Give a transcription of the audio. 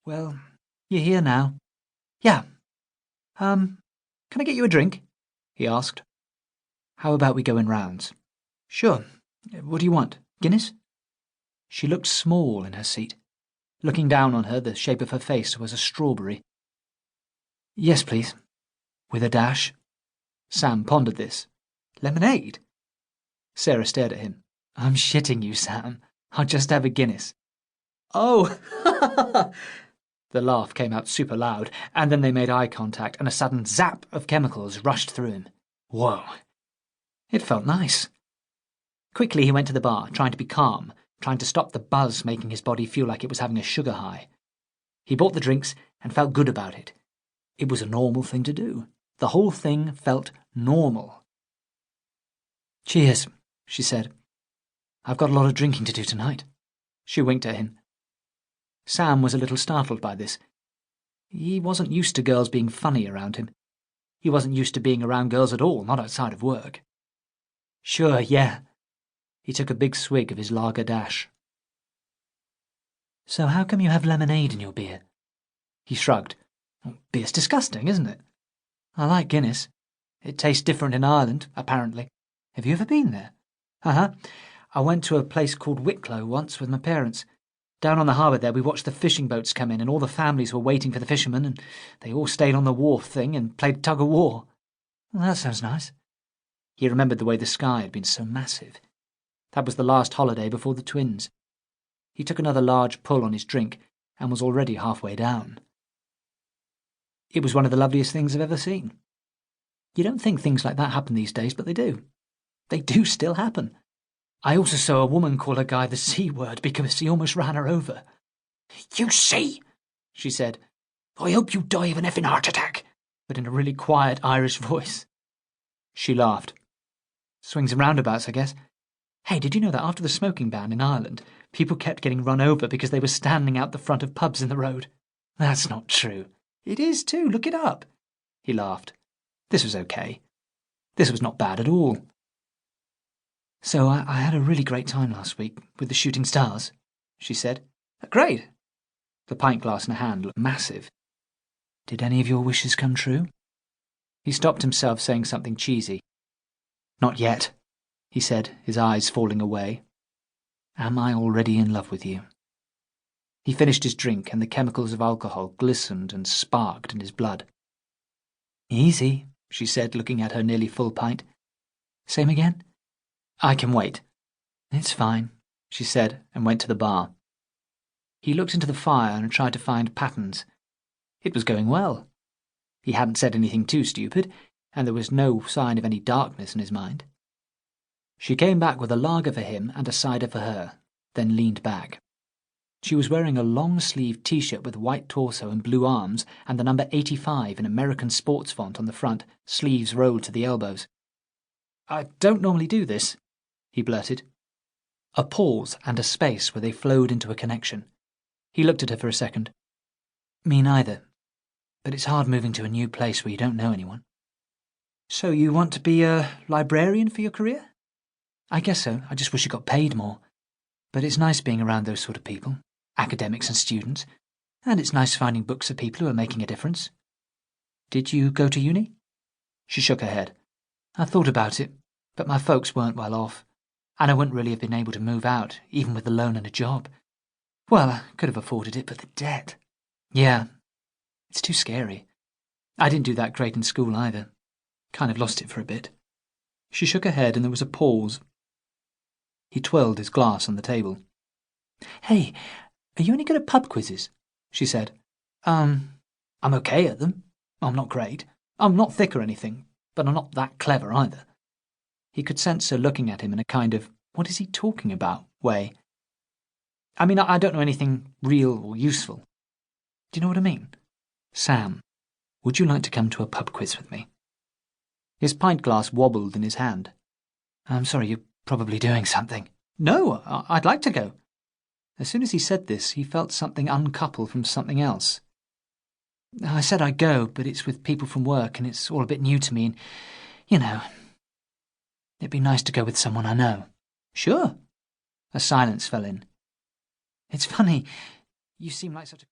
Well, you're here now. Yeah. Can I get you a drink? He asked. How about we go in rounds? Sure. What do you want? Guinness? She looked small in her seat. Looking down on her, the shape of her face was a strawberry. Yes, please. With a dash. Sam pondered this. Lemonade? Sarah stared at him. I'm shitting you, Sam. I'll just have a Guinness. Oh! The laugh came out super loud, and then they made eye contact, and a sudden zap of chemicals rushed through him. Whoa. It felt nice. Quickly he went to the bar, trying to be calm, trying to stop the buzz making his body feel like it was having a sugar high. He bought the drinks and felt good about it. It was a normal thing to do. The whole thing felt normal. Cheers, she said. I've got a lot of drinking to do tonight. She winked at him. Sam was a little startled by this. He wasn't used to girls being funny around him. He wasn't used to being around girls at all, not outside of work. Sure, yeah. He took a big swig of his lager dash. So how come you have lemonade in your beer? He shrugged. Beer's disgusting, isn't it? I like Guinness. It tastes different in Ireland, apparently. Have you ever been there? Uh-huh. I went to a place called Wicklow once with my parents. Down on the harbour there, we watched the fishing boats come in, and all the families were waiting for the fishermen, and they all stayed on the wharf thing and played tug-of-war. Well, that sounds nice. He remembered the way the sky had been so massive. That was the last holiday before the twins. He took another large pull on his drink and was already halfway down. It was one of the loveliest things I've ever seen. You don't think things like that happen these days, but they do. They do still happen. I also saw a woman call a guy the C word because he almost ran her over. You see, she said. I hope you die of an effing heart attack, but in a really quiet Irish voice. She laughed. Swings and roundabouts, I guess. Hey, did you know that after the smoking ban in Ireland, people kept getting run over because they were standing out the front of pubs in the road? That's not true. It is too, look it up. He laughed. This was okay. This was not bad at all. So I had a really great time last week with the shooting stars, she said. Great. The pint glass in her hand looked massive. Did any of your wishes come true? He stopped himself saying something cheesy. Not yet, he said, his eyes falling away. Am I already in love with you? He finished his drink, and the chemicals of alcohol glistened and sparked in his blood. Easy, she said, looking at her nearly full pint. Same again? I can wait. It's fine, she said, and went to the bar. He looked into the fire and tried to find patterns. It was going well. He hadn't said anything too stupid, and there was no sign of any darkness in his mind. She came back with a lager for him and a cider for her, then leaned back. She was wearing a long-sleeved T-shirt with white torso and blue arms and the number 85 in American sports font on the front, sleeves rolled to the elbows. I don't normally do this, he blurted. A pause and a space where they flowed into a connection. He looked at her for a second. Me neither. But it's hard moving to a new place where you don't know anyone. So you want to be a librarian for your career? I guess so. I just wish you got paid more. But it's nice being around those sort of people, academics and students, and it's nice finding books of people who are making a difference. Did you go to uni? She shook her head. I thought about it, but my folks weren't well off, and I wouldn't really have been able to move out, even with a loan and a job. Well, I could have afforded it, but the debt. Yeah, it's too scary. I didn't do that great in school either. Kind of lost it for a bit. She shook her head and there was a pause. He twirled his glass on the table. Hey, are you any good at pub quizzes? She said. I'm okay at them. I'm not great. I'm not thick or anything, but I'm not that clever either. He could sense her looking at him in a kind of, what is he talking about, way. I mean, I don't know anything real or useful. Do you know what I mean? Sam, would you like to come to a pub quiz with me? His pint glass wobbled in his hand. I'm sorry, you're probably doing something. No, I'd like to go. As soon as he said this, he felt something uncouple from something else. I said I'd go, but it's with people from work, and it's all a bit new to me, and, you know, it'd be nice to go with someone I know. Sure. A silence fell in. It's funny, you seem like such a